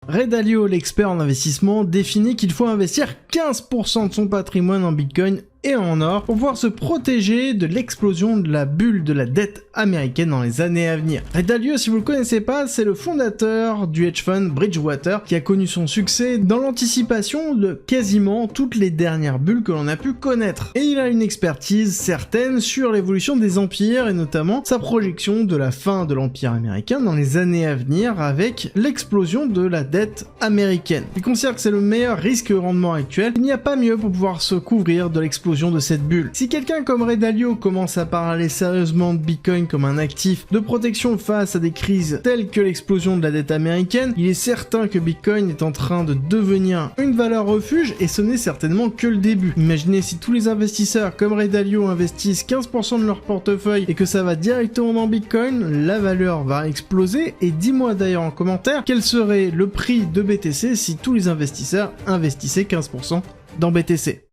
Ray Dalio, l'expert en investissement, définit qu'il faut investir 15% de son patrimoine en Bitcoin et en or pour pouvoir se protéger de l'explosion de la bulle de la dette américaine dans les années à venir. Ray Dalio, si vous le connaissez pas, c'est le fondateur du hedge fund Bridgewater qui a connu son succès dans l'anticipation de quasiment toutes les dernières bulles que l'on a pu connaître. Et il a une expertise certaine sur l'évolution des empires et notamment sa projection de la fin de l'empire américain dans les années à venir avec l'explosion de la dette américaine. Il considère que c'est le meilleur risque-rendement actuel. Il n'y a pas mieux pour pouvoir se couvrir de l'explosion de cette bulle. Si quelqu'un comme Ray Dalio commence à parler sérieusement de Bitcoin comme un actif de protection face à des crises telles que l'explosion de la dette américaine, il est certain que Bitcoin est en train de devenir une valeur refuge et ce n'est certainement que le début. Imaginez si tous les investisseurs comme Ray Dalio investissent 15% de leur portefeuille et que ça va directement dans Bitcoin, la valeur va exploser et dis-moi d'ailleurs en commentaire quel serait le prix de BTC si tous les investisseurs investissaient 15% dans BTC.